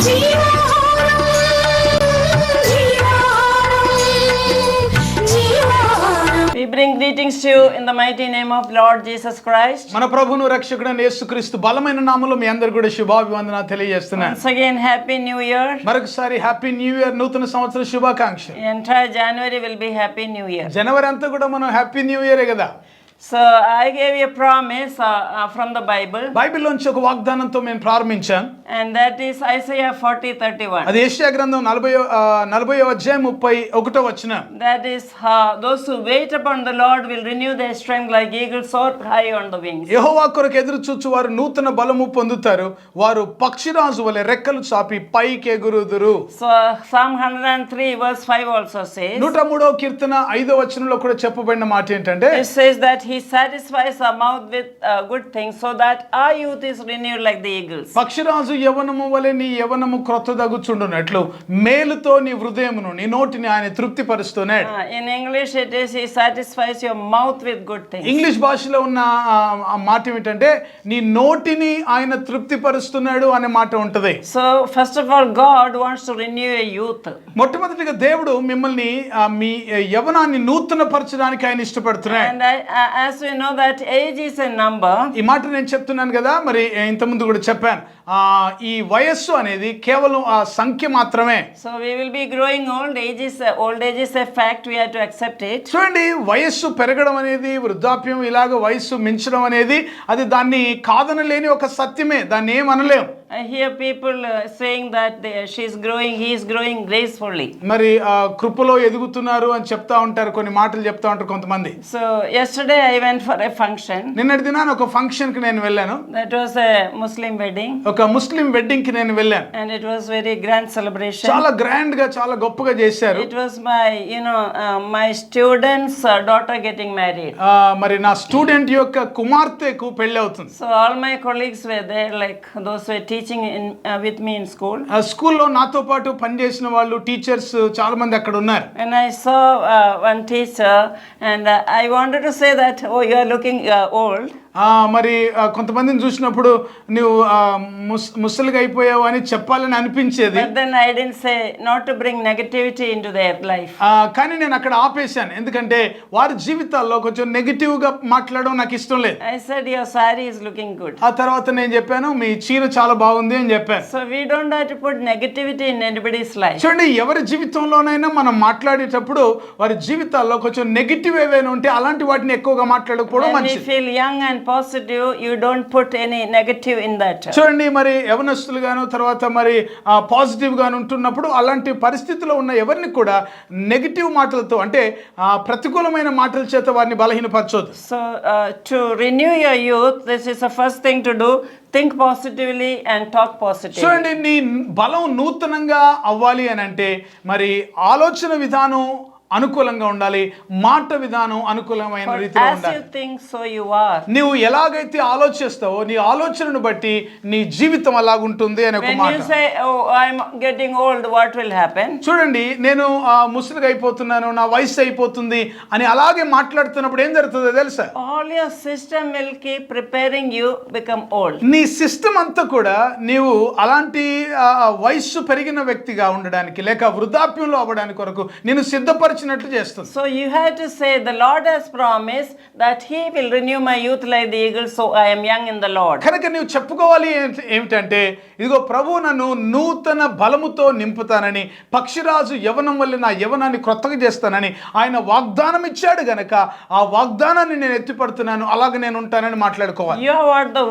We bring greetings to you in the mighty name of Lord Jesus Christ. మన ప్రభువును రక్షకుడైన యేసుక్రీస్తు బలమైన నామములో మీ అందరికీ కూడా శుభాభివందనాలు తెలియజేస్తున్నాను. Once again, Happy New Year. మరొకసారి హ్యాపీ న్యూ ఇయర్, నూతన సంవత్సర శుభాకాంక్షలు. The entire January will be Happy New Year. జనవరి అంతా కూడా మనం హ్యాపీ న్యూ ఇయరే కదా. So I gave you a promise from the Bible. బైబిల్లోంచి ఒక వాగ్దానంతో మేము ప్రారంభించాం. And that is Isaiah 40:31. అది యెషయా గ్రంథం 40వ అధ్యాయం 31వ వచనం. That is those who wait upon the Lord will renew their strength like eagles soar high on the wings. యెహోవా కొరకు ఎదురు చూచు వారు నూతన బలము పొందుతారు, వారు పక్షిరాజు వలె రెక్కలు చాపి పైకి ఎగురుదురు. So Psalm 103 verse 5 also says. 103వ కీర్తన 5వ వచనంలో కూడా చెప్పబడిన మాట ఏంటంటే, It says that He satisfies our mouth with good things so that our youth is renewed like the eagles. పక్షిరాజు యవనము వలె నీ యవనము క్రొత్తదగుచుండునట్లు మేలుతో నీ హృదయమును నీ నోటిని ఆయన తృప్తిపరుస్తున్నాడు. In English it is He satisfies your mouth with good things. English భాషలో ఉన్న ఆ మాట ఏమిటంటే నీ నోటిని ఆయన తృప్తిపరుస్తున్నాడు అనే మాట ఉంటది. So first of all, God wants to renew your youth. మొట్టమొదటిగా దేవుడు మిమ్మల్ని మీ యవనాన్ని నూతన పరచడానికి ఆయన ఇష్టపడుతున్నాడు. And as we know that age is a number. ఈ మాట నేను చెప్తున్నాను కదా, మరి ఇంతకుముందు కూడా చెప్పాను, ఈ వయస్సు అనేది కేవలం ఆ సంఖ్య మాత్రమే. So we will be growing old. Old age is a fact. We have to accept it. చూడండి, వయస్సు పెరగడం అనేది, వృద్ధాప్యం ఇలాగ వయస్సు మించడం అనేది అది దాన్ని కాదనలేని ఒక సత్యమే, దాన్ని ఏమనలేం. I hear people saying that she is growing, he is growing gracefully. మరి కృపలో ఎదుగుతున్నారు అని చెప్తా ఉంటారు, కొన్ని మాటలు చెప్తా ఉంటారు కొంతమంది. So yesterday I went for a function. నిన్నటి దినాన ఒక ఫంక్షన్ కి నేను వెళ్ళాను. That was a Muslim wedding. ఒక ముస్లిం వెడ్డింగ్ కి నేను వెళ్ళాను. And it was very grand celebration. చాలా గ్రాండ్ గా, చాలా గొప్పగా చేశారు. It was my my student's daughter getting married. మరి నా స్టూడెంట్ యొక్క కుమార్తెకు పెళ్లి అవుతుంది. So all my colleagues were there, like those who were teaching with me in school. స్కూల్లో నాతో పాటు పనిచేసిన వాళ్ళు, టీచర్స్ చాలా మంది అక్కడ ఉన్నారు. And I saw one teacher, and I wanted to say that, oh, you are looking old. మరి కొంతమందిని చూసినప్పుడు నువ్వు ముసలిగా అయిపోయావు అని చెప్పాలని అనిపించేది. But then I didn't say not to bring negativity into their life. కానీ నేను అక్కడ ఆపేశాను, ఎందుకంటే వారి జీవితాల్లో కొంచెం నెగిటివ్ గా మాట్లాడడం నాకు ఇష్టం లేదు. I said your saree is looking good. ఆ తర్వాత నేను చెప్పాను, మీ చీర చాలా బాగుంది అని చెప్పాను. So we don't have to put negativity in anybody's life. చూడండి, ఎవరి జీవితంలోనైనా మనం మాట్లాడేటప్పుడు వారి జీవితాల్లో కొంచెం నెగిటివ్ ఏవైనా ఉంటే అలాంటి వాటిని ఎక్కువగా మాట్లాడకపోవడం మంచిది. When we feel young and positive, you don't put any negative in that. చూడండి, మరి యవనస్తులుగాను తర్వాత మరి పాజిటివ్ గాను ఉంటున్నప్పుడు అలాంటి పరిస్థితిలో ఉన్న ఎవరిని కూడా నెగిటివ్ మాటలతో, అంటే ప్రతికూలమైన మాటల చేత వారిని బలహీనపరచొద్దు. So to renew your youth, this is the first thing to do. Think positively and talk positively. చూడండి, నీ బలం నూతనంగా అవ్వాలి అని అంటే మరి ఆలోచన విధానం అనుకూలంగా ఉండాలి, మాట విధానం అనుకూలమైన రీతిలో ఉండాలి. As you think, so you are. నీవు ఎలాగైతే ఆలోచిస్తావో నీ ఆలోచనను బట్టి నీ జీవితం అలాగుంటుంది అనే ఒక మాట. When you say, oh, I'm getting old, what will happen? చూడండి, నేను ముసలిగా అయిపోతున్నాను, నా వయసు అయిపోతుంది అని అలాగే మాట్లాడుతున్నప్పుడు ఏం జరుగుతుందో తెలుసా? All your system will keep preparing you become old. నీ సిస్టమ్ అంతా కూడా నీవు అలాంటి వయస్సు పెరిగిన వ్యక్తిగా ఉండడానికి లేక వృద్ధాప్యంలో అవ్వడానికి కొరకు నేను సిద్ధపరిచినట్లు చేస్తుంది. So you have to say, the Lord has promised that He will renew my youth like the eagle, so I am young in the Lord. కనుక నీవు చెప్పుకోవాలి ఏమిటంటే, ఇదిగో ప్రభువు నన్ను నూతన బలముతో నింపుతానని, పక్షిరాజు యవనం వల్ల నా యవనాన్ని క్రొత్తగా చేస్తానని ఆయన వాగ్దానం ఇచ్చాడు గనక ఆ వాగ్దానాన్ని నేను ఎత్తిపడుతున్నాను, అలాగే నేను ఉంటానని మాట్లాడుకోవాలి. You are what the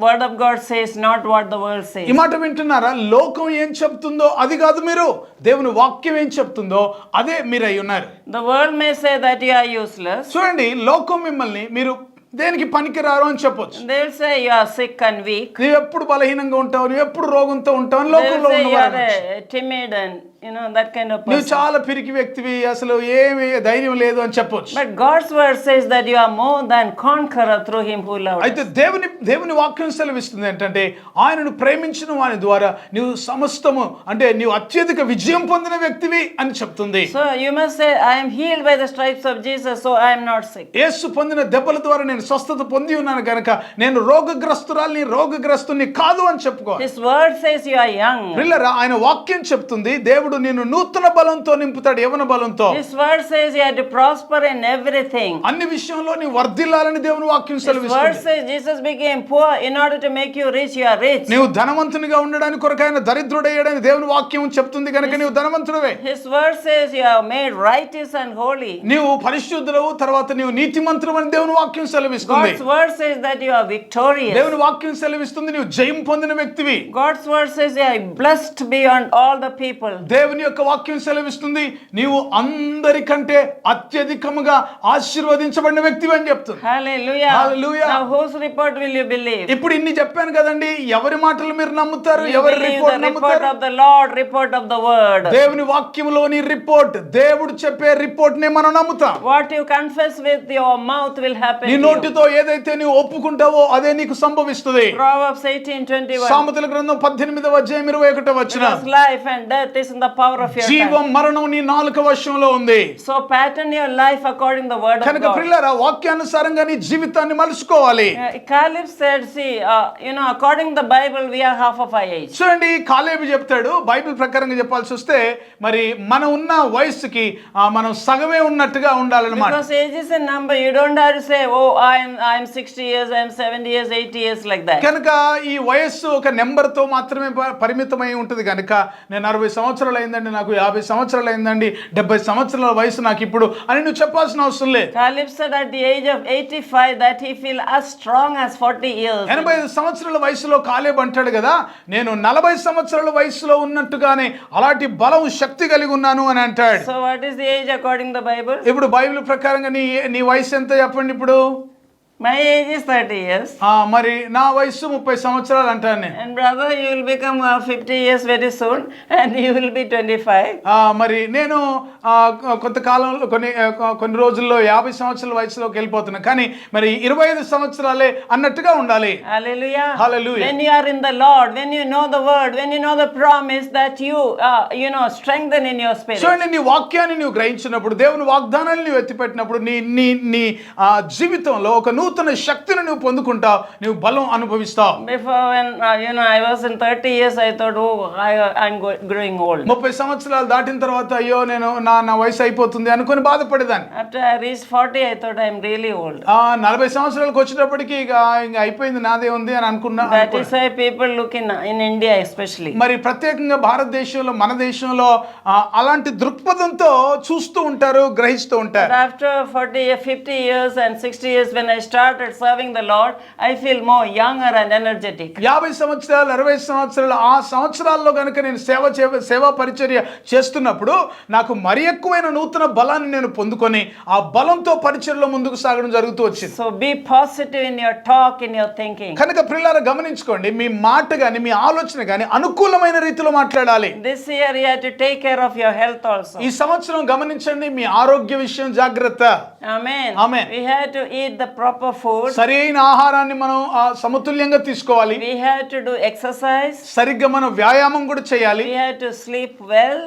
word of God says, not what the world says. ఈ మాట వింటున్నారా? లోకం ఏం చెప్తుందో అది కాదు మీరు, దేవుని వాక్యం ఏం చెప్తుందో అదే మీరు అయి ఉన్నారు. The world may say that you are useless. చూడండి, లోకం మిమ్మల్ని మీరు దేనికి పనికిరారు అని చెప్పొచ్చు. They will say you are sick and weak. నువ్వు ఎప్పుడు బలహీనంగా ఉంటావు, నువ్వు ఎప్పుడు రోగంతో ఉంటావు అని They లోకంలో will say you ఉన్నవారు. are timid and that kind of నువ్వు person. చాలా పిరికి వ్యక్తివి, అసలు ఏమి ధైర్యం లేదు అని చెప్పొచ్చు. But God's word says that you are more than conqueror through him who loved us. అయితే దేవుని వాక్యం సెలవిస్తుంది ఏంటంటే ఆయనను ప్రేమించిన వాని ద్వారా నీవు సమస్తము అంటే నీవు అత్యధిక విజయం పొందిన వ్యక్తివి అని చెప్తుంది. So you must say, I am healed by the stripes of Jesus, so I am not sick. యేసు పొందిన దెబ్బల ద్వారా నేను స్వస్థత పొంది ఉన్నాను గనక నేను రోగగ్రస్తుని కాదు అని చెప్పుకో. His word says you are young. పిల్లరా, ఆయన వాక్యం చెప్తుంది దేవుడు నిన్ను నూతన బలంతో నింపుతాడు, యవన బలంతో. His word says you have to prosper in everything. అన్ని విషయంలో నీ వర్ధిల్లాలని దేవుని వాక్యం His word సెలవిస్తుంది. says Jesus became poor in order to make you rich. You are rich. నీవు ధనవంతునిగా ఉండడానికి కొరకు ఆయన దరిద్రుడయ్యాడని దేవుని వాక్యం చెప్తుంది కనుక నీవు ధనవంతుడివే. His word says you are made righteous and holy. నీవు పరిశుద్ధుడవు, తర్వాత నీవు నీతిమంతుడు అని దేవుని వాక్యం సెలవిస్తుంది. God's word says that you are victorious. దేవుని వాక్యం సెలవిస్తుంది నీవు జయం పొందిన వ్యక్తివి. God's word says you are blessed beyond all the people. దేవుని యొక్క వాక్యం సెలవిస్తుంది నీవు అందరికంటే అత్యధికముగా ఆశీర్వదించబడిన వ్యక్తివి అని చెప్తుంది. Hallelujah. Hallelujah. Now whose report will you believe? ఇప్పుడు ఇన్ని చెప్పాను కదండి, ఎవరి మాటలు మీరు నమ్ముతారు, You ఎవరి believe రిపోర్ట్ the report నమ్ముతారు? of the Lord, report of the word. దేవుని వాక్యంలోని రిపోర్ట్, దేవుడు చెప్పే రిపోర్ట్ నే మనం నమ్ముతాం. What you confess with your mouth will happen నీ to you. నోటితో ఏదైతే నీవు ఒప్పుకుంటావో అదే నీకు సంభవిస్తుంది. Proverbs 18:21. సామెతల గ్రంథం 18వ అధ్యాయం 21వ వచనం. Because life and death is in the power of your జీవం tongue. మరణం నీ నాలుక వశంలో ఉంది. So pattern your life according to the word of కనుక God. పిల్లరా, వాక్యానుసారంగా నీ జీవితాన్ని మలుచుకోవాలి. Caleb said, see, according to the Bible, we are half of our age. చూడండి, కాలేబు చెప్తాడు, బైబిల్ ప్రకారంగా చెప్పాల్సి వస్తే మరి మనం ఉన్న వయస్సుకి మనం సగమే ఉన్నట్టుగా ఉండాలన్నమాట. Because age is a number. You don't have to say, oh, I am 60 years, I am 70 years, 80 years, like that. కనుక ఈ వయస్సు ఒక నెంబర్ తో మాత్రమే పరిమితమై ఉంటుంది కనుక నేను 60 సంవత్సరాలు అయిందండి, నాకు 50 సంవత్సరాలు అయిందండి, 70 సంవత్సరాల వయసు నాకు ఇప్పుడు అని నువ్వు చెప్పాల్సిన అవసరం లేదు. Caleb said at the age of 85 that he feel as strong as 40 years. 85 సంవత్సరాల వయసులో కాలేబు అంటాడు కదా, నేను 40 సంవత్సరాల వయసులో ఉన్నట్టుగానే అలాంటి బలం శక్తి కలిగి ఉన్నాను అని అంటాడు. So what is the age according to the Bible? ఇప్పుడు బైబిల్ ప్రకారంగా నీ వయసు ఎంత చెప్పండి ఇప్పుడు? My age is 30 years. మరి నా వయసు 30 సంవత్సరాలు అంటాను నేను. And brother, you will become 50 years very soon and you will be 25. మరి నేను కొంతకాలంలో కొన్ని రోజుల్లో 50 సంవత్సరాల వయసులోకి వెళ్ళిపోతున్నాను, కానీ మరి 25 సంవత్సరాలే అన్నట్టుగా ఉండాలి. Hallelujah. Hallelujah. When you are in the Lord, when you know the word, when you know the promise that you strengthen in your spirit. చూడండి, నీ వాక్యాన్ని నువ్వు గ్రహించినప్పుడు, దేవుని వాగ్దానాన్ని నువ్వు ఎత్తిపెట్టినప్పుడు నీ జీవితంలో ఒక నూతన శక్తిని నువ్వు పొందుకుంటావు, నువ్వు బలం అనుభవిస్తావు. Before when I was in 30 years, I thought, oh, I'm growing old. 30 సంవత్సరాలు దాటిన తర్వాత అయ్యో నేను నా వయసు అయిపోతుంది అనుకొని బాధపడేదాన్ని. After I reached 40, I thought I'm really old. 40 సంవత్సరాలకు వచ్చేటప్పటికి ఇక అయిపోయింది, నాదే ఉంది అని అనుకున్నా. That is why people look in India especially. మరి ప్రత్యేకంగా భారతదేశంలో, మన దేశంలో అలాంటి దృక్పథంతో చూస్తూ ఉంటారు, గ్రహిస్తూ ఉంటారు. But after 40, 50 years and 60 years, when I started serving the Lord, I feel more younger and energetic. 50 సంవత్సరాలు, 60 సంవత్సరాలు ఆ సంవత్సరాల్లో కనుక నేను సేవా పరిచర్య చేస్తున్నప్పుడు నాకు మరి ఎక్కువైన నూతన బలాన్ని నేను పొందుకొని ఆ బలంతో పరిచర్యలో ముందుకు సాగడం జరుగుతూ వచ్చింది. So be positive in your talk, in your thinking. కనుక ప్రియులారా, గమనించుకోండి, మీ మాట గాని మీ ఆలోచన గాని అనుకూలమైన రీతిలో మాట్లాడాలి. This year you have to take care of your health also. ఈ సంవత్సరం గమనించండి, మీ ఆరోగ్య విషయం జాగ్రత్త. Amen. Amen. We have to eat the proper food. సరైన ఆహారాన్ని మనం సమతుల్యంగా తీసుకోవాలి. We have to do exercise. సరిగ్గా మనం వ్యాయామం కూడా చేయాలి. We have to sleep well.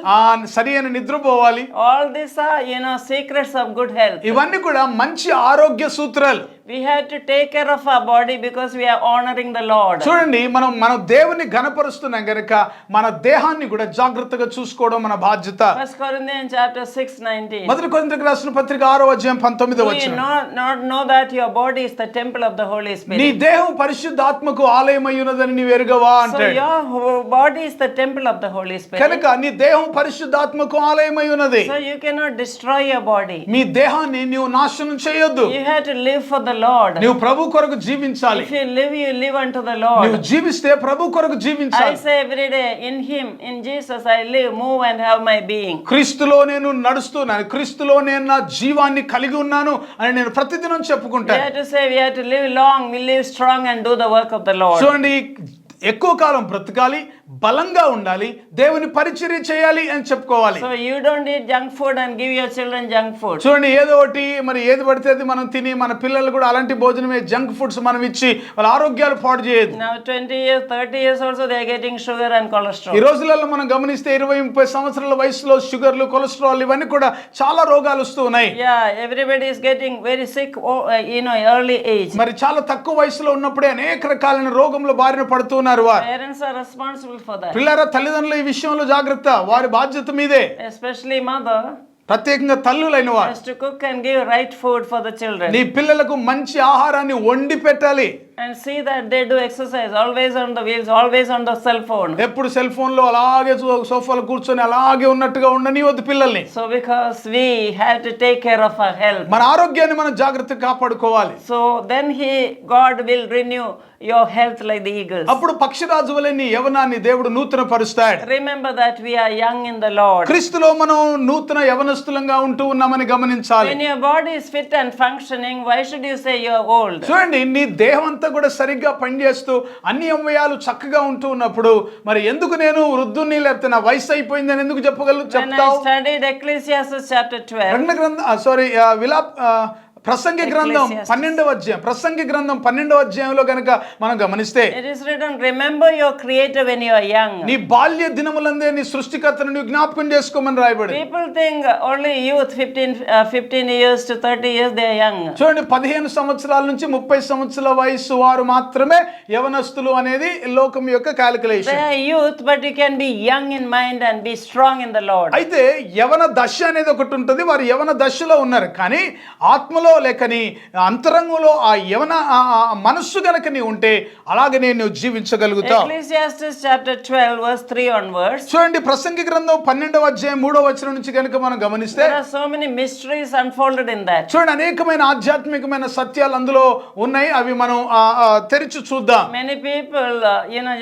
సరైన నిద్రపోవాలి. All these are secrets of good health. ఇవన్నీ కూడా మంచి ఆరోగ్య సూత్రాలు. We have to take care of our body because we are honoring the Lord. చూడండి, మనం దేవుని ఘనపరుస్తున్నాం గనుక మన దేహాన్ని కూడా జాగ్రత్తగా చూసుకోవడం మన బాధ్యత. 1 Corinthians chapter 6:19. మొదటి కొరింథీయులకు రాసిన పత్రిక 6వ అధ్యాయం 19వ Do you వచనం. not know that your body is the temple of the Holy Spirit? నీ దేహం పరిశుద్ధాత్మకు ఆలయమై ఉన్నదని నీవు ఎరుగవా So అంటాడు. your body is the temple of the Holy Spirit. కనుక నీ దేహం పరిశుద్ధాత్మకు ఆలయమై ఉన్నది. So you cannot destroy your body. మీ దేహాన్ని నీవు నాశనం చేయొద్దు. You have to live for the Lord. నీవు ప్రభు కొరకు జీవించాలి. If you live unto the నీవు Lord. జీవిస్తే ప్రభు కొరకు I జీవించాలి. say every day, in Him, in Jesus, I live, move and have my being. క్రీస్తులో నేను నడుస్తున్నాను, క్రీస్తులో నేను నా జీవాన్ని కలిగి ఉన్నాను అని నేను ప్రతిదినం We చెప్పుకుంటాను. have to say we have to live long, we live strong and do the work of the Lord. చూడండి, ఎక్కువ కాలం బ్రతకాలి, బలంగా ఉండాలి, దేవుని పరిచర్య చేయాలి అని చెప్పుకోవాలి. So you don't eat junk food and give your children junk food. చూడండి, ఏదో ఒకటి మరి ఏది పడితే అది మనం తిని మన పిల్లలు కూడా అలాంటి భోజనమే జంక్ ఫుడ్స్ మనం ఇచ్చి వాళ్ళ ఆరోగ్యాలు పాడు చేయదు. Now 20 years, 30 years also they are getting sugar and cholesterol. ఈ రోజులలో మనం గమనిస్తే 20-30 సంవత్సరాల వయసులో షుగర్లు, కొలెస్ట్రాల్ ఇవన్నీ కూడా చాలా రోగాలు వస్తూ ఉన్నాయి. Yeah, everybody is getting very sick, early age. మరి చాలా తక్కువ వయసులో ఉన్నప్పుడే అనేక రకాలైన రోగంలో బారిన పడుతున్నారు వారు. Parents are responsible for that. పిల్లల తల్లిదండ్రులు ఈ విషయంలో జాగ్రత్త, వారి బాధ్యత మీదే. Especially mother ప్రత్యేకంగా తల్లులైన వారు has to cook and give right food for the children. నీ పిల్లలకు మంచి ఆహారాన్ని వండి పెట్టాలి. And see that they do exercise, always on the wheels, always on the cell phone. ఎప్పుడు సెల్ ఫోన్ లో అలాగే సోఫాలో కూర్చొని అలాగే ఉన్నట్టుగా ఉండనివద్దు పిల్లల్ని. So because we have to take care of our health. మన ఆరోగ్యాన్ని మనం జాగ్రత్తగా కాపాడుకోవాలి. So then God will renew your health like the eagles. అప్పుడు పక్షిరాజు వలె నీ యవనాన్ని దేవుడు నూతన పరుస్తాడు. Remember that we are young in the Lord. క్రీస్తులో మనం నూతన యవనస్తులంగా ఉంటూ ఉన్నామని గమనించాలి. When your body is fit and functioning, why should you say you are old? చూడండి, నీ దేహం అంతా కూడా సరిగ్గా పనిచేస్తూ అన్ని అవయవాలు చక్కగా ఉంటూ ఉన్నప్పుడు మరి ఎందుకు నేను వృద్ధుని లేకపోతే నా వయసు అయిపోయిందని ఎందుకు When చెప్తావు? I studied Ecclesiastes chapter 12. ప్రసంగి గ్రంథం 12వ అధ్యాయం, ప్రసంగి గ్రంథం 12వ అధ్యాయంలో గనక మనం గమనిస్తే It is written, remember your creator when you are young. నీ బాల్య దినములందే నీ సృష్టికర్తను నీవు జ్ఞాపకం చేసుకోమని రాయబడి. People think only youth 15 years to 30 years they are young. చూడండి, 15 సంవత్సరాల నుంచి 30 సంవత్సరాల వయసు వారు మాత్రమే యవనస్తులు అనేది లోకం యొక్క They calculation. are youth, but you can be young in mind and be strong in the Lord. అయితే యవన దశ అనేది ఒకటి ఉంటుంది, వారు యవన దశలో ఉన్నారు, కానీ ఆత్మలో లేకని అంతరంగంలో ఆ యవన మనస్సు గనక నీ ఉంటే అలాగనే నువ్వు జీవించగలుగుతావు. Ecclesiastes chapter 12 verse 3 onwards. చూడండి, ప్రసంగి గ్రంథం 12వ అధ్యాయం 3వ వచనం నుంచి గనక మనం గమనిస్తే There are so many mysteries unfolded in that. చూడండి, అనేకమైన ఆధ్యాత్మికమైన సత్యాలు అందులో ఉన్నాయి. అవి మనం తెరిచి చూద్దాం. Many people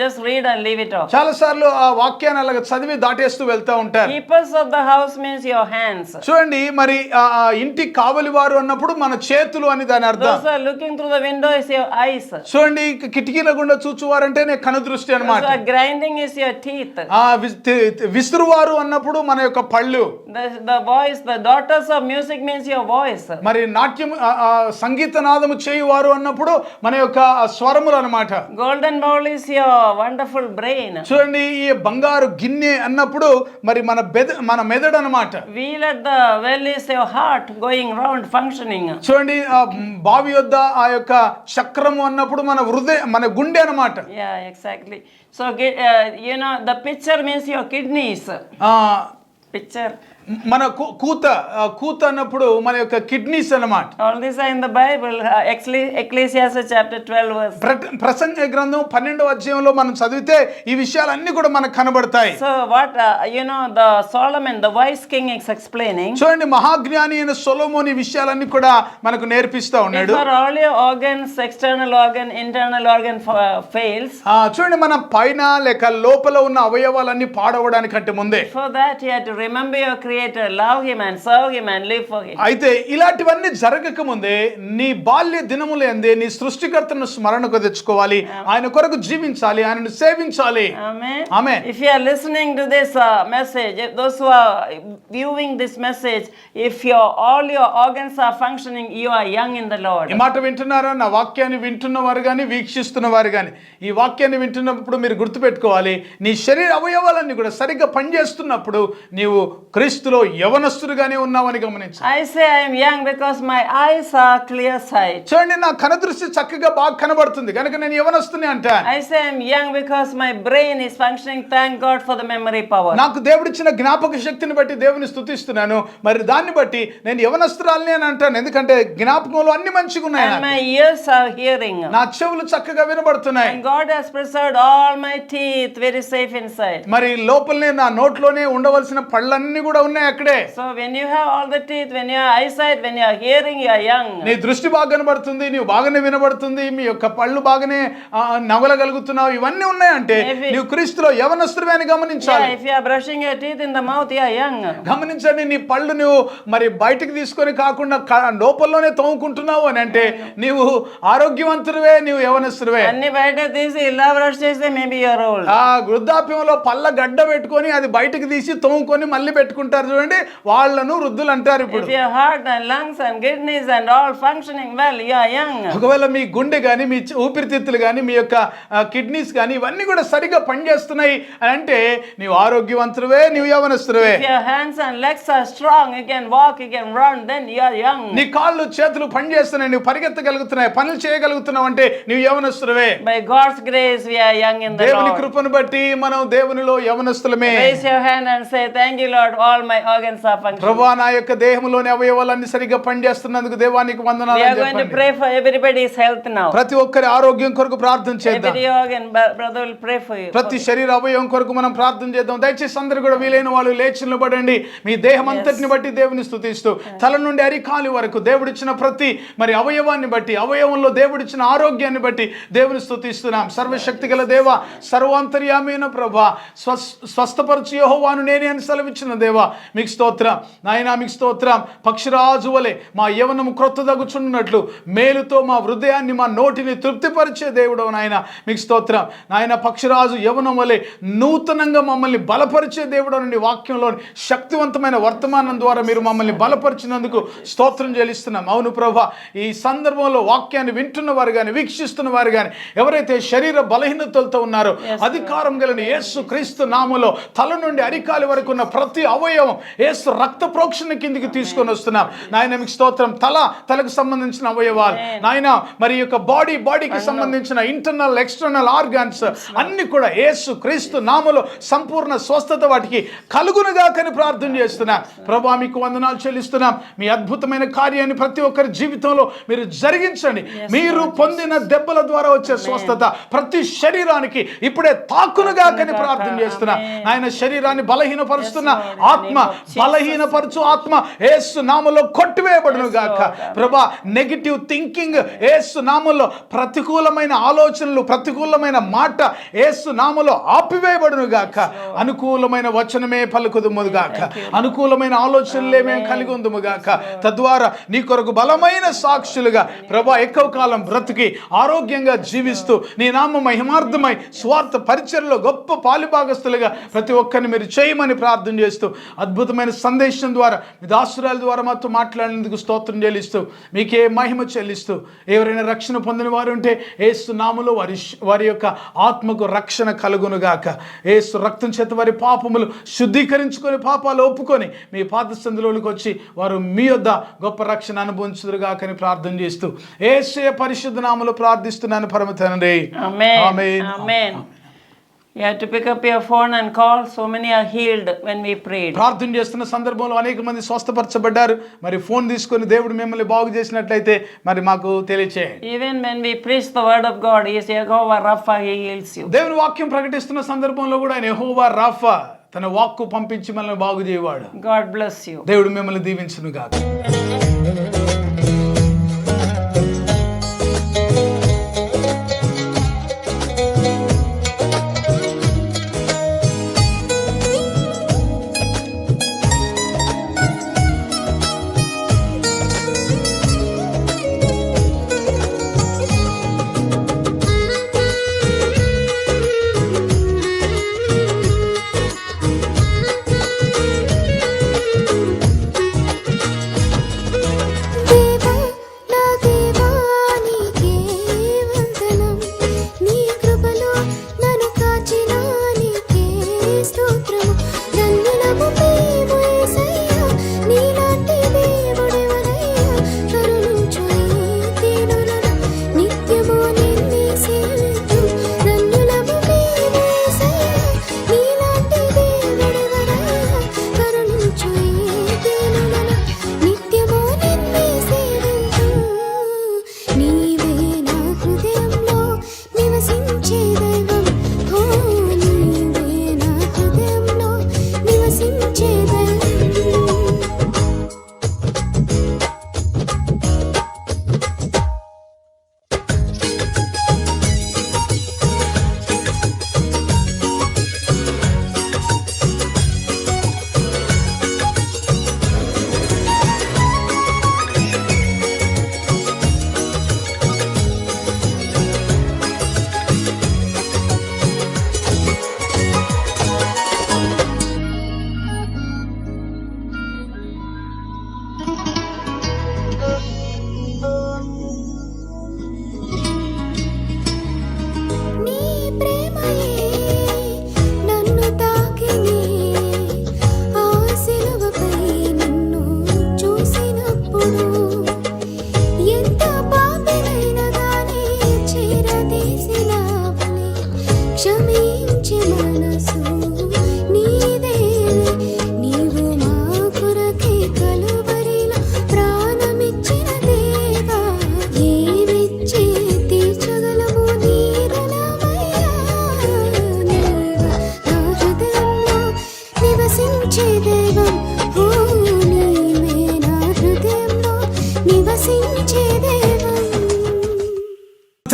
just read and leave it off. చాలా సార్లు ఆ వాక్యాన్ని అలాగ చదివి దాటేస్తూ వెళ్తా ఉంటారు. Keepers of the house means your hands. చూడండి, మరి ఇంటి కావలి వారు అన్నప్పుడు మన చేతులు అని దాని అర్థం. Those who are looking through the window is your eyes. చూడండి, కిటికీల గుండా చూచువారంటేనే కనుదృష్టి Those అన్నమాట. who are grinding is your teeth. విసురువారు అన్నప్పుడు మన యొక్క పళ్ళు. The voice, the daughters of music means your voice. మరి నాట్యం సంగీత నాదము చేయువారు అన్నప్పుడు మన యొక్క స్వరములు అన్నమాట. Golden bowl is your wonderful brain. చూడండి, ఈ బంగారు గిన్నె అన్నప్పుడు మరి మన మెదడు అన్నమాట. Wheel at the well is your heart going round functioning. చూడండి, బావి యొద్ద ఆ యొక్క చక్రము అన్నప్పుడు మన గుండె అన్నమాట. Yeah, exactly. So the picture means your kidneys. Picture. మన కూత అన్నప్పుడు మన యొక్క కిడ్నీస్ అన్నమాట. All these are in the Bible. Ecclesiastes chapter 12 verse. ప్రసంగి గ్రంథం 12వ అధ్యాయంలో మనం చదివితే ఈ విషయాలన్నీ కూడా మనకు కనబడతాయి. So what the Solomon, the wise king, is explaining. చూడండి, మహాజ్ఞాని అయిన సొలొమోను ఈ విషయాలన్నీ కూడా మనకు నేర్పిస్తా ఉన్నాడు. Before all your organs, external organ, internal organ fails. చూడండి, మన పైన లేక లోపల ఉన్న అవయవాలన్నీ పాడవడానికంటే ముందే For that you have to remember your Creator, love Him and serve Him and live for Him. అయితే ఇలాంటివన్నీ జరగక ముందే నీ బాల్య దినములందే నీ సృష్టికర్తను స్మరణకు తెచ్చుకోవాలి, ఆయన కొరకు జీవించాలి, ఆయనను సేవించాలి. Amen. Amen. If you are listening to this message, those who are viewing this message, if all your organs are functioning, you are young in the Lord. ఈ మాట వింటున్నారా? నా వాక్యాన్ని వింటున్న వారు కానీ వీక్షిస్తున్న వారు కానీ ఈ వాక్యాన్ని వింటున్నప్పుడు మీరు గుర్తుపెట్టుకోవాలి, నీ శరీర అవయవాలన్నీ కూడా సరిగ్గా పనిచేస్తున్నప్పుడు నీవు క్రీస్తులో యవనస్తుడుగానే ఉన్నావని గమనించు. I say I am young because my eyes are clear sight. చూడండి, నా కనుదృష్టి చక్కగా బాగా కనబడుతుంది కనుక నేను యవనస్తుని అంటాను. I say I am young because my brain is functioning. Thank God for the memory power. నాకు దేవుడిచ్చిన జ్ఞాపక శక్తిని బట్టి దేవుని స్తుతిస్తున్నాను. మరి దాన్ని బట్టి నేను యవనస్తురాలిని అని అంటాను, ఎందుకంటే జ్ఞాపకంలో అన్ని మంచిగా ఉన్నాయి. And my ears are hearing. నా చెవులు చక్కగా వినబడుతున్నాయి. And God has preserved all my teeth very safe inside. మరి లోపలనే నా నోట్లోనే ఉండవలసిన పళ్ళన్నీ కూడా ఉన్నాయి. ఉన్నాయి అక్కడే. So when you have all the teeth, when you have eyesight, when you are hearing, you are young. నీ దృష్టి బాగా కనబడుతుంది, నీవు బాగానే వినబడుతుంది, మీ యొక్క పళ్ళు బాగానే నవలగలుగుతున్నావు, ఇవన్నీ ఉన్నాయంటే నీవు క్రీస్తులో యవనస్తుడివే అని గమనించాలి. Yeah, if you are brushing your teeth in the mouth, you are young. గమనించండి, నీ పళ్ళు నువ్వు మరి బయటికి తీసుకొని కాకుండా లోపలలోనే తోముకుంటున్నావు అని అంటే నీవు ఆరోగ్యవంతుడివే, నీవు యవనస్తుడివే. అన్ని బయట తీసి ఇలా బ్రష్ చేస్తే మేబీ యు ఆర్ ఓల్డ్. వృద్ధాప్యంలో పళ్ళ గడ్డ పెట్టుకొని అది బయటికి తీసి తోముకొని మళ్ళీ పెట్టుకుంటారు చూడండి, వాళ్ళను వృద్ధులు అంటారు. ఇప్పుడు if your heart and lungs and kidneys and all functioning well, you are young. ఒకవేళ మీ గుండె కానీ, మీ ఊపిరితిత్తులు కానీ, మీ యొక్క కిడ్నీస్ కానీ ఇవన్నీ కూడా సరిగా పనిచేస్తున్నాయి అని అంటే నీవు ఆరోగ్యవంతుడివే, నీవు యవనస్తుడివే. If your hands and legs are strong, you can walk, you can run, then you are young. నీ కాళ్ళు చేతులు పనిచేస్తున్నాయి, నువ్వు పరిగెత్తగలుగుతున్నాయి, పనులు చేయగలుగుతున్నావు అంటే నీవు యవనస్తుడివే. By God's grace we are young in the దేవుని Lord. కృపను బట్టి మనం దేవునిలో యవనస్తులమే. Raise your hand and say, thank you Lord, all my organs are functioning. ప్రభువా, నా యొక్క దేహంలోని అవయవాలన్నీ సరిగ్గా పనిచేస్తున్నందుకు దేవానికి వందనాలు We are అని going to చెప్పండి. pray for everybody's health now. ప్రతి ఒక్కరి ఆరోగ్యం కొరకు ప్రార్థన చేద్దాం. Every organ, brother will pray for you. ప్రతి శరీర అవయవం కొరకు మనం ప్రార్థన చేద్దాం. దయచేసి అందరూ కూడా వీలైన వాళ్ళు లేచి నిలబడండి. మీ దేహం అంతటిని బట్టి దేవుని స్తుతిస్తూ తల నుండి అరికాలి వరకు దేవుడిచ్చిన ప్రతి మరి అవయవాన్ని బట్టి, అవయవంలో దేవుడిచ్చిన ఆరోగ్యాన్ని బట్టి దేవుని స్తుతిస్తున్నాం. సర్వశక్తి గల దేవ, సర్వాంతర్యామైన ప్రభా, స్వస్థపరచు యెహోవాను నేనే అని సెలవిచ్చిన దేవా మీకు స్తోత్రం. నాయనా మీకు స్తోత్రం. పక్షిరాజు వలె మా యవనము క్రొత్తదగుచున్నట్లు మేలుతో మా హృదయాన్ని, మా నోటిని తృప్తిపరిచే దేవుడు నాయన మీకు స్తోత్రం. నాయన పక్షిరాజు యవనం వలె నూతనంగా మమ్మల్ని బలపరిచే దేవుడు నుండి వాక్యంలోని శక్తివంతమైన వర్తమానం ద్వారా మీరు మమ్మల్ని బలపరిచినందుకు స్తోత్రం చెల్లిస్తున్నాం. అవును ప్రభా, ఈ సందర్భంలో వాక్యాన్ని వింటున్న వారు కానీ, వీక్షిస్తున్న వారు కానీ ఎవరైతే శరీర బలహీనతలతో ఉన్నారో అధికారం గల యేసు క్రీస్తు నామములో తల నుండి అరికాలి వరకు ఉన్న ప్రతి అవయవం యేసు రక్త ప్రోక్షణ కిందికి తీసుకొని వస్తున్నాం. నాయన మీకు స్తోత్రం. తలకు సంబంధించిన అవయవాలు నాయన, మరి యొక్క బాడీకి సంబంధించిన ఇంటర్నల్ ఎక్స్టర్నల్ ఆర్గాన్స్ అన్ని కూడా యేసు క్రీస్తు నామములో సంపూర్ణ స్వస్థత వాటికి కలుగునుగా కని ప్రార్థన చేస్తున్నా. ప్రభా మీకు వందనాలు చెల్లిస్తున్నాం. మీ అద్భుతమైన కార్యాన్ని ప్రతి ఒక్కరి జీవితంలో మీరు జరిగించండి. మీరు పొందిన దెబ్బల ద్వారా వచ్చే స్వస్థత ప్రతి శరీరానికి ఇప్పుడే తాకునుగా కని ప్రార్థన చేస్తున్నా. ఆయన శరీరాన్ని బలహీనపరుస్తున్న ఆత్మ, బలహీనపరచు ఆత్మ యేసు నామములో కొట్టివేయబడును గాక. ప్రభా, నెగటివ్ థింకింగ్ యేసు నామములో, ప్రతికూలమైన ఆలోచనలు, ప్రతికూలమైన మాట యేసు నామములో ఆపివేయబడును గాక. అనుకూలమైన వచనమే పలుకుదుము గాక. అనుకూలమైన ఆలోచనలే మేము కలిగి ఉందుము గాక. తద్వారా నీ కొరకు బలమైన సాక్షులుగా ప్రభా ఎక్కువ కాలం బ్రతికి ఆరోగ్యంగా జీవిస్తూ నీ నామ మహిమార్థమై స్వార్థ పరిచర్యలో గొప్ప పాలిభాగస్తులుగా ప్రతి ఒక్కరిని మీరు చేయమని ప్రార్థన చేస్తూ అద్భుతమైన సందేశం ద్వారా మీ దాసురాల ద్వారా మాతో మాట్లాడినందుకు స్తోత్రం చెల్లిస్తూ మీకే మహిమ చెల్లిస్తూ, ఎవరైనా రక్షణ పొందిన వారు ఉంటే యేసు నామములో వారి యొక్క ఆత్మకు రక్షణ కలుగునుగాక. యేసు రక్తం చేత వారి పాపములు శుద్ధీకరించుకొని, పాపాలు ఒప్పుకొని మీ పాద సందులోకి వచ్చి వారు మీ యొద్ద గొప్ప రక్షణ అనుభవించుదురుగాకని ప్రార్థన చేస్తూ యేసయ్య పరిశుద్ధ నామములో ప్రార్థిస్తున్నాను పరమ తండ్రి. ఆమేన్. ఆమేన్. You have to pick up your phone and call. So many are healed when we prayed. ప్రార్థన చేస్తున్న సందర్భంలో అనేక మంది స్వస్థపరచబడ్డారు. మరి ఫోన్ తీసుకొని దేవుడు మిమ్మల్ని బాగు చేసినట్లయితే మరి మాకు తెలియచేయండి. Even when we preach the word of God, He is Jehovah Rapha, He heals you. దేవుని వాక్యం ప్రకటిస్తున్న సందర్భంలో కూడా ఆయన యెహోవా రాఫా, తన వాక్కు పంపించి మనల్ని బాగు చేయవాడు. God bless you. దేవుడు మిమ్మల్ని దీవించును గాక.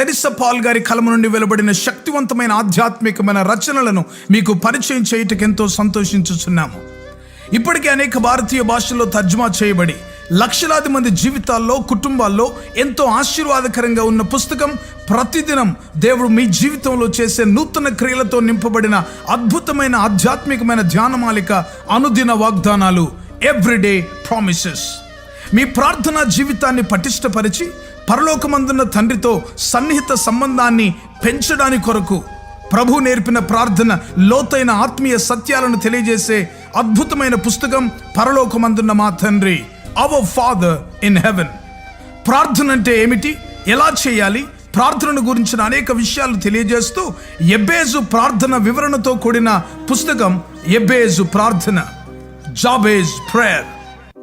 తెరిసా పాల్ గారి కలం నుండి వెలువడిన శక్తివంతమైన ఆధ్యాత్మికమైన రచనలను మీకు పరిచయం చేయటకు ఎంతో సంతోషించుచున్నాము. ఇప్పటికే అనేక భారతీయ భాషల్లో తర్జుమా చేయబడి లక్షలాది మంది జీవితాల్లో, కుటుంబాల్లో ఎంతో ఆశీర్వాదకరంగా ఉన్న పుస్తకం. ప్రతిదినం దేవుడు మీ జీవితంలో చేసే నూతన క్రియలతో నింపబడిన అద్భుతమైన ఆధ్యాత్మికమైన ధ్యానమాలిక అనుదిన వాగ్దానాలు, ఎవ్రీడే ప్రామిసెస్. మీ ప్రార్థనా జీవితాన్ని పటిష్టపరిచి పరలోకమందున్న తండ్రితో సన్నిహిత సంబంధాన్ని పెంచడానికి కొరకు ప్రభు నేర్పిన ప్రార్థన, లోతైన ఆత్మీయ సత్యాలను తెలియజేసే అద్భుతమైన పుస్తకం పరలోకమందున్న మా తండ్రి, అవర్ ఫాదర్ ఇన్ హెవెన్. ప్రార్థన అంటే ఏమిటి, ఎలా చేయాలి, ప్రార్థనను గురించిన అనేక విషయాలు తెలియజేస్తూ ఎబ్బేజు ప్రార్థన వివరణతో కూడిన పుస్తకం ఎబ్బేజు ప్రార్థన, జాబేజ్ ప్రేయర్.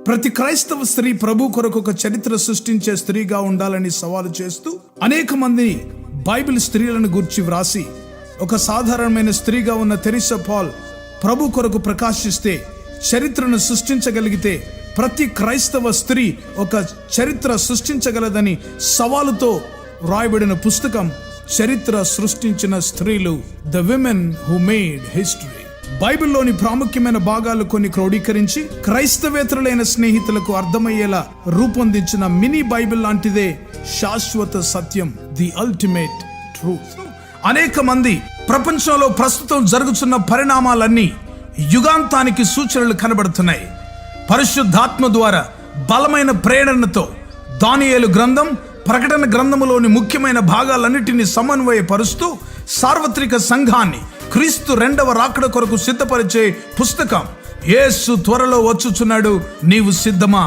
ప్రతి క్రైస్తవ స్త్రీ ప్రభు కొరకు ఒక చరిత్ర సృష్టించే స్త్రీగా ఉండాలని సవాలు చేస్తూ అనేక మంది బైబిల్ స్త్రీలను గురించి వ్రాసి, ఒక సాధారణమైన స్త్రీగా ఉన్న తెరిసా పాల్ ప్రభు కొరకు ప్రకాశిస్తే చరిత్రను సృష్టించగలిగితే ప్రతి క్రైస్తవ స్త్రీ ఒక చరిత్ర సృష్టించగలదని సవాలుతో రాయబడిన పుస్తకం చరిత్ర సృష్టించిన స్త్రీలు, the women who made history. బైబిల్లోని ప్రాముఖ్యమైన భాగాలు కొన్ని క్రోడీకరించి క్రైస్తవేతరులైన స్నేహితులకు అర్థమయ్యేలా రూపొందించిన మినీ బైబిల్ లాంటిదే శాశ్వత సత్యం, ది అల్టిమేట్ ట్రూత్. అనేక మంది ప్రపంచంలో ప్రస్తుతం జరుగుతున్న పరిణామాలన్నీ యుగాంతానికి సూచనలు కనబడుతున్నాయి. పరిశుద్ధాత్మ ద్వారా బలమైన ప్రేరణతో దానియేలు గ్రంథం, ప్రకటన గ్రంథములోని ముఖ్యమైన భాగాలన్నిటినీ సమన్వయపరుస్తూ సార్వత్రిక సంఘాన్ని క్రీస్తు రెండవ రాకడ కొరకు సిద్ధపరిచే పుస్తకం. యేసు త్వరలో వచ్చుచున్నాడు, నీవు సిద్ధమా?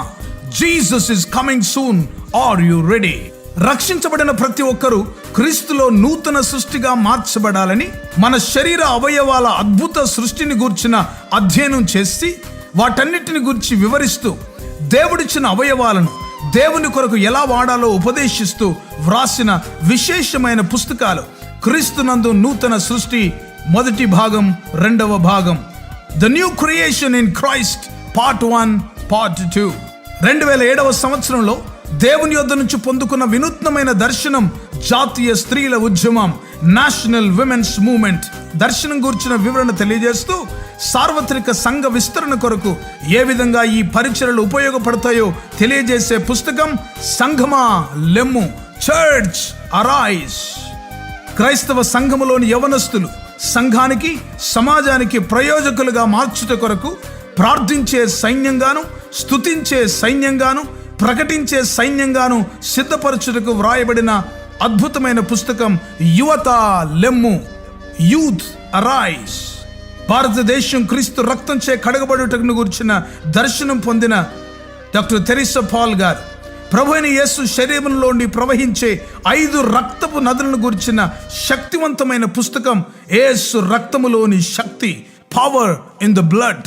Jesus is coming soon, are you ready? రక్షించబడిన ప్రతి ఒక్కరూ క్రీస్తులో నూతన సృష్టిగా మార్చబడాలని మన శరీర అవయవాల అద్భుత సృష్టిని గూర్చిన అధ్యయనం చేసి వాటన్నిటిని గురించి వివరిస్తూ దేవుడిచ్చిన అవయవాలను దేవుని కొరకు ఎలా వాడాలో ఉపదేశిస్తూ వ్రాసిన విశేషమైన పుస్తకాలు క్రీస్తునందు నూతన సృష్టి మొదటి భాగం, రెండవ భాగం, the new creation in Christ part 1, part 2. 2007వ సంవత్సరంలో దేవుని యొద్ద నుంచి పొందుకున్న వినూత్నమైన దర్శనం, జాతీయ స్త్రీల ఉద్యమం, నేషనల్ విమెన్స్ మూవ్మెంట్ దర్శనం గురించిన వివరణ తెలియజేస్తూ సార్వత్రిక సంఘ విస్తరణ కొరకు ఏ విధంగా ఈ పరిచర్యలు ఉపయోగపడతాయో తెలియజేసే పుస్తకం సంఘమా లెమ్ము, చర్చ్ అరైజ్. క్రైస్తవ సంఘములోని యవనస్తులు సంఘానికి, సమాజానికి ప్రయోజకులుగా మార్చుట కొరకు ప్రార్థించే సైన్యంగాను, స్తుతించే సైన్యంగాను, ప్రకటించే సైన్యంగాను సిద్ధపరచుటకు వ్రాయబడిన అద్భుతమైన పుస్తకం యువత లెమ్ము, యూత్ అరైజ్. భారతదేశం క్రీస్తు రక్తంచే కడగబడుటకు గురించిన దర్శనం పొందిన డాక్టర్ తెరిసా పాల్ గారు ప్రభు అయిన యేసు శరీరంలోని ప్రవహించే 5 రక్తపు నదులను గురించిన శక్తివంతమైన పుస్తకం యేసు రక్తములోని శక్తి, పవర్ ఇన్ ద బ్లడ్.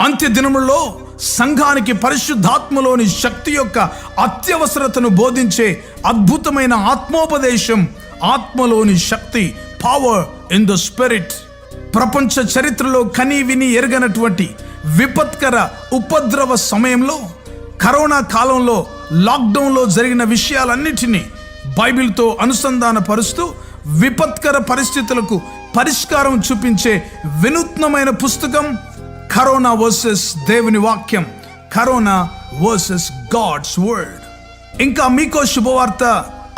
అంత్య దినములలో సంఘానికి పరిశుద్ధాత్మలోని శక్తి యొక్క అత్యవసరతను బోధించే అద్భుతమైన ఆత్మోపదేశం, ఆత్మలోని శక్తి, పవర్ ఇన్ ద స్పిరిట్. ప్రపంచ చరిత్రలో కని విని ఎరగనటువంటి విపత్కర ఉపద్రవ సమయంలో, కరోనా కాలంలో, లాక్డౌన్లో జరిగిన విషయాలన్నిటినీ బైబిల్తో అనుసంధానపరుస్తూ విపత్కర పరిస్థితులకు పరిష్కారం చూపించే వినూత్నమైన పుస్తకం కరోనా వర్సెస్ దేవుని వాక్యం, కరోనా వర్సెస్ గాడ్స్ వర్డ్. ఇంకా మీకో శుభవార్త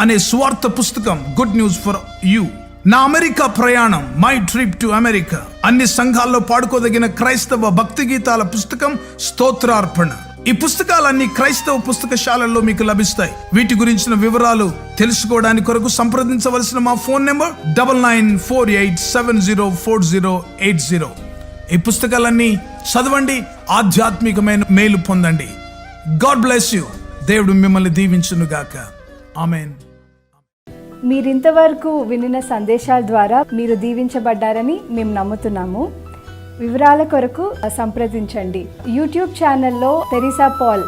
అనే సువార్త పుస్తకం, గుడ్ న్యూస్ ఫర్ యూ. నా అమెరికా ప్రయాణం, మై ట్రిప్ టు అమెరికా. అన్ని సంఘాల్లో పాడుకోదగిన క్రైస్తవ భక్తి గీతాల పుస్తకం స్తోత్రార్పణ. ఈ పుస్తకాలన్నీ క్రైస్తవ పుస్తకశాలల్లో మీకు లభిస్తాయి. వీటి గురించిన వివరాలు తెలుసుకోవడానికి కొరకు సంప్రదించవలసిన మా ఫోన్ నెంబర్ 9948704080. ఈ పుస్తకాలన్నీ చదవండి, ఆధ్యాత్మికమైన మేలు పొందండి. God bless you. దేవుడు మిమ్మల్ని దీవించును గాక. ఆమేన్. మీరింతవరకు వినిన సందేశాల ద్వారా మీరు దీవించబడ్డారని మేము నమ్ముతున్నాము. వివరాల కొరకు సంప్రదించండి. యూట్యూబ్ ఛానల్లో Teresa Paul,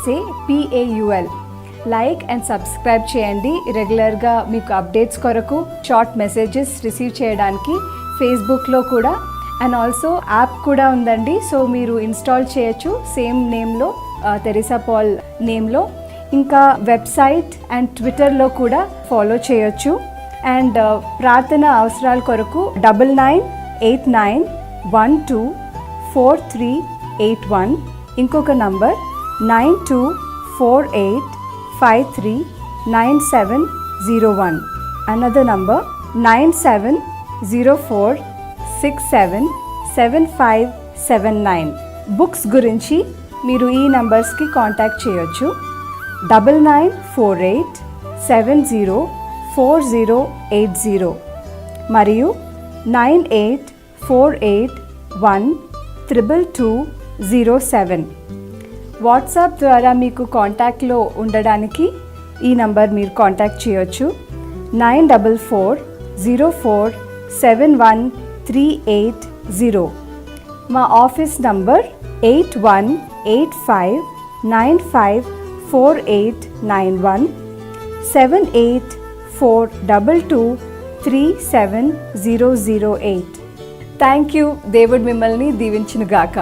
TERESAPAUL like and subscribe చేయండి. రెగ్యులర్గా మీకు అప్డేట్స్ కొరకు, షార్ట్ మెసేజెస్ రిసీవ్ చేయడానికి ఫేస్బుక్లో కూడా, అండ్ ఆల్సో యాప్ కూడా ఉందండి. సో మీరు ఇన్స్టాల్ చేయొచ్చు సేమ్ నేమ్లో, తెరిసా పాల్ నేమ్లో. ఇంకా వెబ్సైట్ అండ్ ట్విట్టర్లో కూడా ఫాలో చేయొచ్చు. అండ్ ప్రార్థన అవసరాల కొరకు 9989124381, ఇంకొక నంబర్ 9248539701, అనదర్ నంబర్ 9704677579. బుక్స్ గురించి మీరు ఈ నంబర్స్కి కాంటాక్ట్ చేయొచ్చు. 9948704080 మరియు 9848122207. వాట్సాప్ ద్వారా మీకు కాంటాక్ట్లో ఉండడానికి ఈ నంబర్ మీరు కాంటాక్ట్ చేయొచ్చు. 9404713880. మా ఆఫీస్ నంబర్ 8185954891 7842237008. Thank you. దేవుడు మిమ్మల్ని దీవించునుగాక.